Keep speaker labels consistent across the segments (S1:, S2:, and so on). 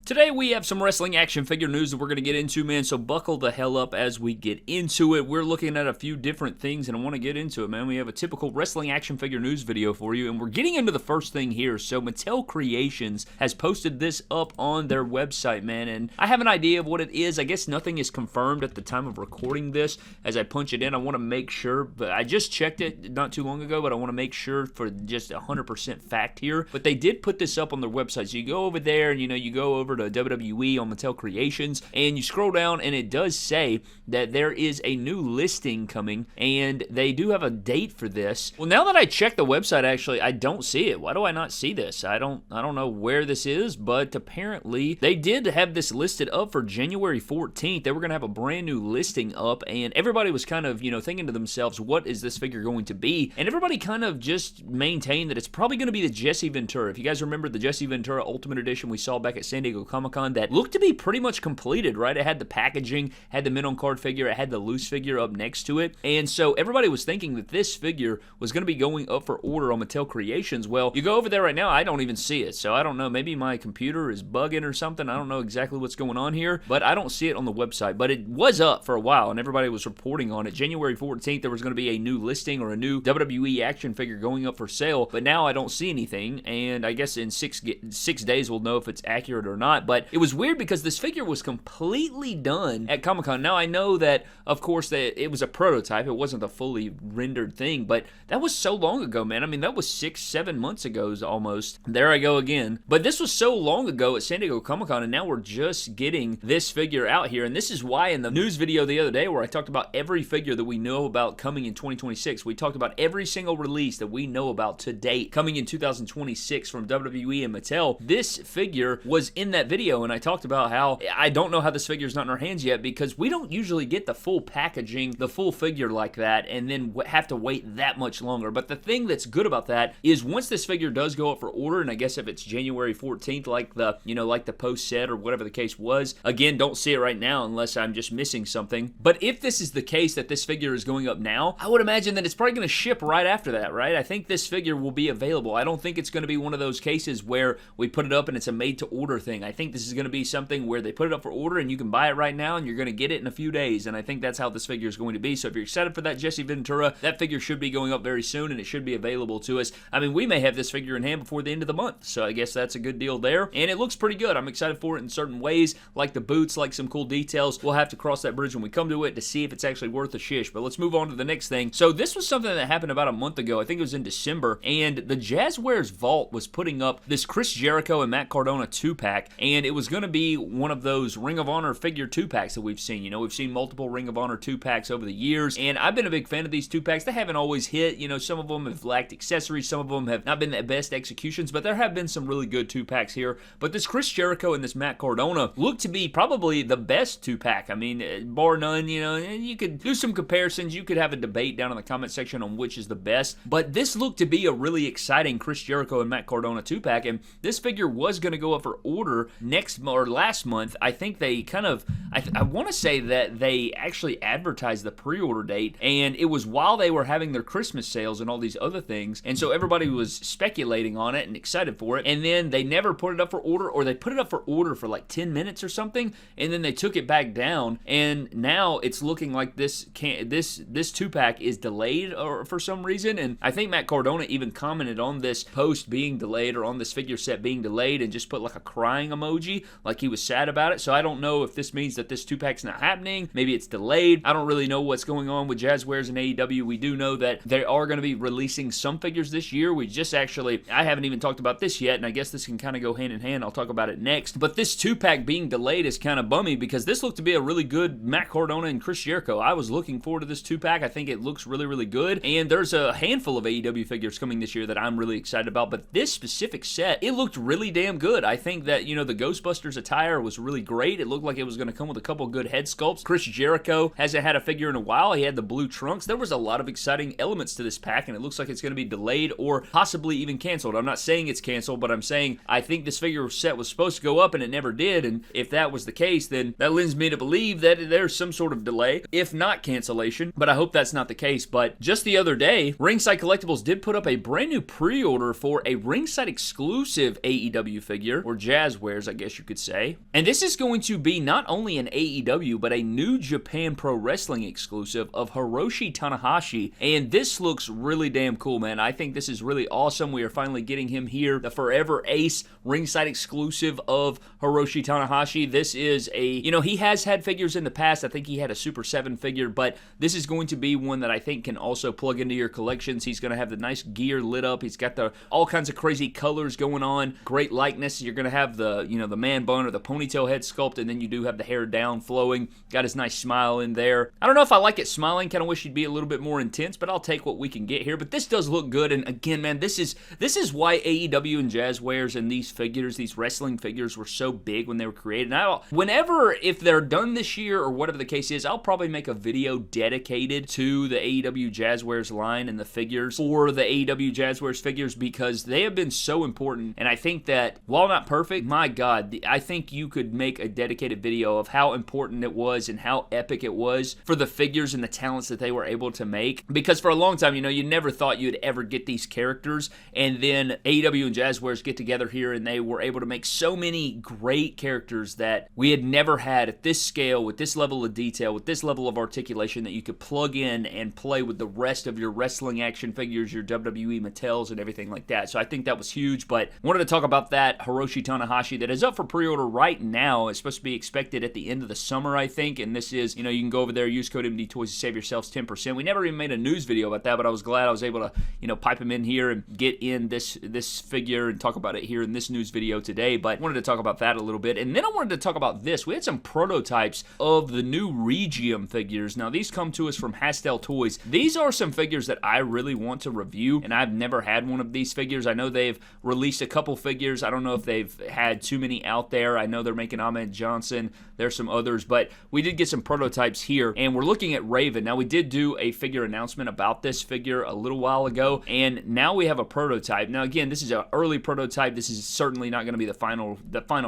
S1: Today we have some wrestling action figure news that we're going to get into, man, so buckle the hell up as we get into it. We're looking at a few different things, and I want to get into it, man. We have a typical wrestling action figure news video for you, and we're getting into the first thing here. So Mattel Creations has posted this up on their website, man, and I have an idea of what it is. I guess nothing is confirmed at the time of recording this. As I punch it in, I want to make sure, but I just checked it not too long ago, but I want to make sure for just 100% fact here. But they did put this up on their website, so you go over there, and you go over to WWE on Mattel Creations, and you scroll down, and it does say that there is a new listing coming, and they do have a date for this. Well, now that I checked the website, actually, I don't see it. Why do I not see this? I don't know where this is, but apparently they did have this listed up for January 14th. They were going to have a brand new listing up, and everybody was kind of, thinking to themselves, what is this figure going to be? And everybody kind of just maintained that it's probably going to be the Jesse Ventura. If you guys remember the Jesse Ventura Ultimate Edition we saw back at San Diego Comic-Con, that looked to be pretty much completed, right? It had the packaging, had the mint on card figure, it had the loose figure up next to it, and so everybody was thinking that this figure was going to be going up for order on Mattel Creations. Well, you go over there right now, I don't even see it, so I don't know, maybe my computer is bugging or something. I don't know exactly what's going on here, but I don't see it on the website, but it was up for a while, and everybody was reporting on it. January 14th, there was going to be a new listing or a new WWE action figure going up for sale, but now I don't see anything, and I guess in six days we'll know if it's accurate or not. But it was weird because this figure was completely done at Comic-Con. Now, I know that, of course, that it was a prototype. It wasn't a fully rendered thing, but that was so long ago, man. I mean, that was 6-7 months ago almost. There I go again. But this was so long ago at San Diego Comic-Con, and now we're just getting this figure out here. And this is why in the news video the other day where I talked about every figure that we know about coming in 2026, we talked about every single release that we know about to date coming in 2026 from WWE and Mattel. This figure was in that video, and I talked about how I don't know how this figure is not in our hands yet because we don't usually get the full packaging, the full figure like that, and then have to wait that much longer. But the thing that's good about that is once this figure does go up for order, and I guess if it's January 14th, like the post said or whatever the case was, again, don't see it right now unless I'm just missing something. But if this is the case that this figure is going up now, I would imagine that it's probably going to ship right after that, right? I think this figure will be available. I don't think it's going to be one of those cases where we put it up and it's a made-to-order thing. I think this is going to be something where they put it up for order and you can buy it right now and you're going to get it in a few days, and I think that's how this figure is going to be. So if you're excited for that Jesse Ventura, that figure should be going up very soon and it should be available to us. I mean, we may have this figure in hand before the end of the month, so I guess that's a good deal there, and it looks pretty good. I'm excited for it in certain ways, like the boots, like some cool details. We'll have to cross that bridge when we come to it to see if it's actually worth a shish, but let's move on to the next thing. So this was something that happened about a month ago. I think it was in December, and the Jazwares Vault was putting up this Chris Jericho and Matt Cardona 2-pack, and it was going to be one of those Ring of Honor figure 2-packs that we've seen. We've seen multiple Ring of Honor 2-packs over the years, and I've been a big fan of these 2-packs. They haven't always hit. Some of them have lacked accessories. Some of them have not been the best executions, but there have been some really good 2-packs here. But this Chris Jericho and this Matt Cardona look to be probably the best 2-pack. I mean, bar none, you could do some comparisons. You could have a debate down in the comment section on which is the best, but this looked to be a really exciting Chris Jericho and Matt Cardona 2-pack, and this figure was going to go up for order last month. I think they I want to say that they actually advertised the pre-order date, and it was while they were having their Christmas sales and all these other things, and so everybody was speculating on it and excited for it, and then they never put it up for order, or they put it up for order for like 10 minutes or something, and then they took it back down, and now it's looking like this 2-pack is delayed or for some reason. And I think Matt Cardona even commented on this post being delayed or on this figure set being delayed and just put like a crying emoji, like he was sad about it. So I don't know if this means that this 2-pack's not happening. Maybe it's delayed. I don't really know what's going on with Jazwares and AEW. We do know that they are going to be releasing some figures this year. I haven't even talked about this yet, and I guess this can kind of go hand in hand. I'll talk about it next. But this 2-pack being delayed is kind of bummy because this looked to be a really good Matt Cardona and Chris Jericho. I was looking forward to this 2-pack. I think it looks really, really good, and there's a handful of AEW figures coming this year that I'm really excited about, but this specific set, it looked really damn good. I think that, the Ghostbusters attire was really great. It looked like it was going to come with a couple good head sculpts. Chris Jericho hasn't had a figure in a while. He had the blue trunks. There was a lot of exciting elements to this pack, and it looks like it's going to be delayed or possibly even canceled. I'm not saying it's canceled, but I'm saying I think this figure set was supposed to go up and it never did, and if that was the case, then that lends me to believe that there's some sort of delay, if not cancellation, but I hope that's not the case. But just the other day, Ringside Collectibles did put up a brand new pre-order for a Ringside exclusive AEW figure, or Jazwares, Jazwares, I guess you could say. And this is going to be not only an AEW, but a New Japan Pro Wrestling exclusive of Hiroshi Tanahashi. And this looks really damn cool, man. I think this is really awesome. We are finally getting him here. The Forever Ace ringside exclusive of Hiroshi Tanahashi. This is a, he has had figures in the past. I think he had a Super 7 figure, but this is going to be one that I think can also plug into your collections. He's going to have the nice gear lit up. He's got the all kinds of crazy colors going on. Great likeness. You're going to have the, the man bun or the ponytail head sculpt, and then you do have the hair down flowing. Got his nice smile in there. I don't know if I like it smiling. Kind of wish he'd be a little bit more intense, but I'll take what we can get here. But this does look good, and again, man, this is why AEW and Jazwares and these figures, these wrestling figures, were so big when they were created. Now, if they're done this year or whatever the case is, I'll probably make a video dedicated to the AEW Jazwares line and the figures for the AEW Jazwares figures, because they have been so important. And I think that while not perfect, my God, I think you could make a dedicated video of how important it was and how epic it was for the figures and the talents that they were able to make. Because for a long time, you never thought you'd ever get these characters, and then AEW and Jazwares get together here and they were able to make so many great characters that we had never had at this scale, with this level of detail, with this level of articulation, that you could plug in and play with the rest of your wrestling action figures, your WWE Mattels, and everything like that. So I think that was huge, but wanted to talk about that Hiroshi Tanahashi that is up for pre-order right now. It's supposed to be expected at the end of the summer, I think, and this is, you can go over there, use code MD Toys to save yourselves 10%. We never even made a news video about that, but I was glad I was able to, pipe him in here and get in this figure and talk about it here in this news video today. But I wanted to talk about that a little bit, and then I wanted to talk about this. We had some prototypes of the new Regium figures. Now, these come to us from Hastel Toys. These are some figures that I really want to review, and I've never had one of these figures. I know they've released a couple figures. I don't know if they've had too many out there. I know they're making Ahmed Johnson. There's some others, but we did get some prototypes here, and we're looking at Raven. Now, we did do a figure announcement about this figure a little while ago, and now we have a prototype. Now, again, this is an early prototype. This is certainly not going to be the final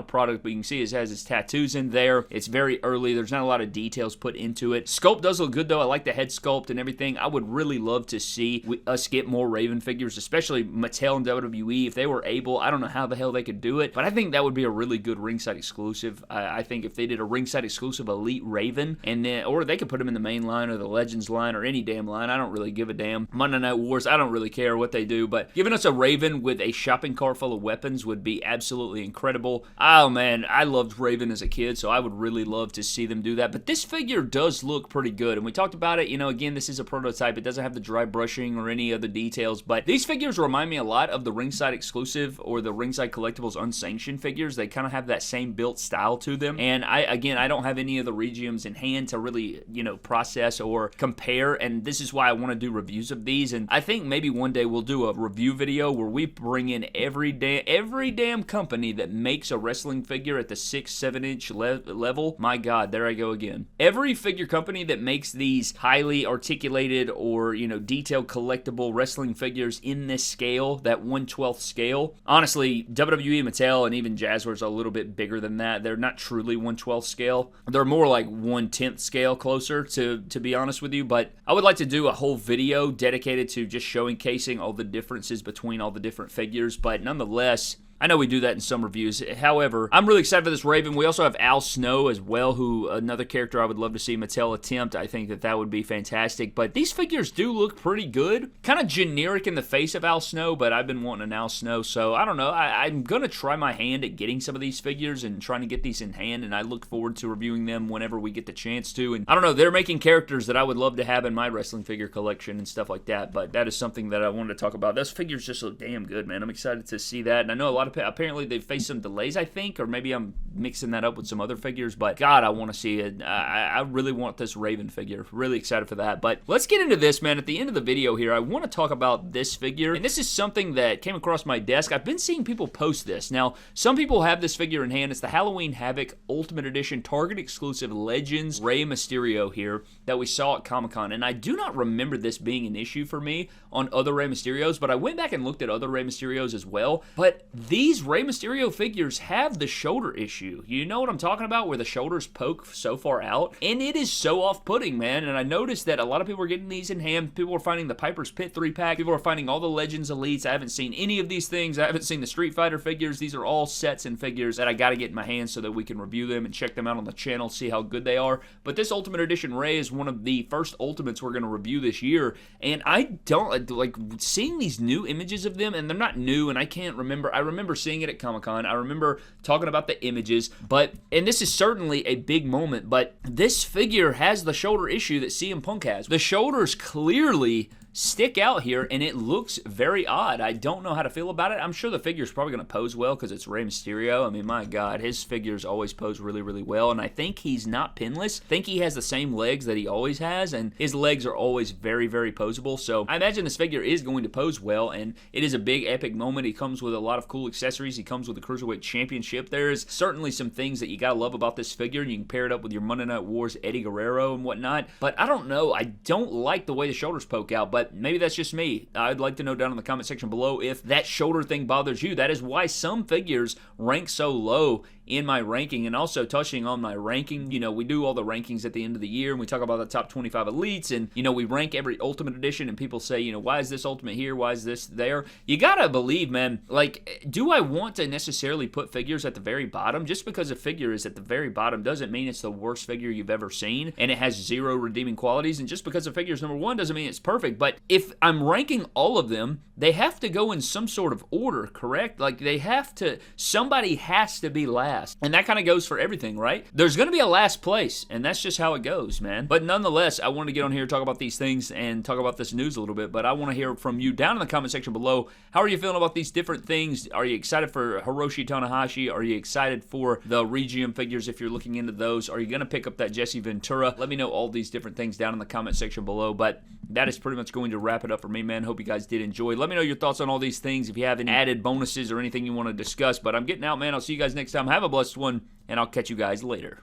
S1: product, but you can see it has its tattoos in there. It's very early. There's not a lot of details put into it. Sculpt does look good, though. I like the head sculpt and everything. I would really love to see us get more Raven figures, especially Mattel and WWE. If they were able, I don't know how the hell they could do it, but I think that would be a really good ringside exclusive. I think if they did a ringside exclusive Elite Raven, and then, or they could put him in the main line or the Legends line or any damn line. I don't really give a damn. Monday Night Wars, I don't really care what they do, but giving us a Raven with a shopping cart full of weapons would be absolutely incredible. Oh man, I loved Raven as a kid, so I would really love to see them do that. But this figure does look pretty good, and we talked about it. Again, this is a prototype. It doesn't have the dry brushing or any other details, but these figures remind me a lot of the ringside exclusive or the ringside collectibles unsanctioned figures. They kind of have that same built style to them, and I don't have any of the Regiums in hand to really, process or compare, and this is why I want to do reviews of these. And I think maybe one day we'll do a review video where we bring in every damn company that makes a wrestling figure at the 6-7 inch level. My God, there I go again. Every figure company that makes these highly articulated or, detailed collectible wrestling figures in this scale, that 1/12 scale. Honestly, WWE, Mattel, and even Jazwares are a little bit bigger than that. They're not truly 1/12 scale. They're more like 1/10 scale closer, to be honest with you. But I would like to do a whole video dedicated to just showcasing all the differences between all the different figures. But nonetheless, I know we do that in some reviews. However, I'm really excited for this Raven. We also have Al Snow as well, who another character I would love to see Mattel attempt. I think that would be fantastic. But these figures do look pretty good. Kind of generic in the face of Al Snow, but I've been wanting an Al Snow, so I don't know. I'm going to try my hand at getting some of these figures and trying to get these in hand, and I look forward to reviewing them whenever we get the chance to. And I don't know, they're making characters that I would love to have in my wrestling figure collection and stuff like that, but that is something that I wanted to talk about. Those figures just look damn good, man. I'm excited to see that, and I know a lot of apparently they've faced some delays, I think, or maybe I'm mixing that up with some other figures, but God, I want to see it. I really want this Raven figure. Really excited for that. But let's get into this, man. At the end of the video here, I want to talk about this figure, and this is something that came across my desk. I've been seeing people post this. Now, some people have this figure in hand. It's the Halloween Havoc Ultimate Edition Target exclusive Legends Rey Mysterio here that we saw at Comic-Con, and I do not remember this being an issue for me on other Rey Mysterios, but I went back and looked at other Rey Mysterios as well. But these Rey Mysterio figures have the shoulder issue. issue. You know what I'm talking about, where the shoulders poke so far out? And it is so off-putting, man. And I noticed that a lot of people are getting these in hand. People are finding the Piper's Pit 3-pack. People are finding all the Legends Elites. I haven't seen any of these things. I haven't seen the Street Fighter figures. These are all sets and figures that I got to get in my hands so that we can review them and check them out on the channel, see how good they are. But this Ultimate Edition Rey is one of the first Ultimates we're going to review this year. And I don't, like, seeing these new images of them, and they're not new, and I can't remember. I remember seeing it at Comic-Con. I remember talking about the images, and this is certainly a big moment, but this figure has the shoulder issue that CM Punk has. The shoulders clearly stick out here, and it looks very odd. I don't know how to feel about it. I'm sure the figure's probably going to pose well because it's Rey Mysterio. I mean, my God, his figures always pose really, really well, and I think he's not pinless. I think he has the same legs that he always has, and his legs are always very, very poseable, so I imagine this figure is going to pose well, and it is a big, epic moment. He comes with a lot of cool accessories. He comes with the Cruiserweight Championship. There's certainly some things that you gotta love about this figure, and you can pair it up with your Monday Night Wars Eddie Guerrero and whatnot, but I don't know. I don't like the way the shoulders poke out, but maybe that's just me. I'd like to know down in the comment section below if that shoulder thing bothers you. That is why some figures rank so low in my ranking. And also touching on my ranking, you know, we do all the rankings at the end of the year, and we talk about the top 25 elites, and, you know, we rank every Ultimate Edition, and people say, you know, why is this Ultimate here? Why is this there? You gotta believe, man, like, do I want to necessarily put figures at the very bottom? Just because a figure is at the very bottom doesn't mean it's the worst figure you've ever seen, and it has zero redeeming qualities, and just because a figure is number one doesn't mean it's perfect. But if I'm ranking all of them, they have to go in some sort of order, correct? Like, they have to, somebody has to be last. And that kind of goes for everything, right? There's going to be a last place, and that's just how it goes, man. But nonetheless, I wanted to get on here and talk about these things and talk about this news a little bit, but I want to hear from you down in the comment section below. How are you feeling about these different things? Are you excited for Hiroshi Tanahashi? Are you excited for the Regium figures if you're looking into those? Are you going to pick up that Jesse Ventura? Let me know all these different things down in the comment section below, but that is pretty much going to wrap it up for me, man. Hope you guys did enjoy. Let me know your thoughts on all these things if you have any added bonuses or anything you want to discuss, but I'm getting out, man. I'll see you guys next time. Have a blessed one, and I'll catch you guys later.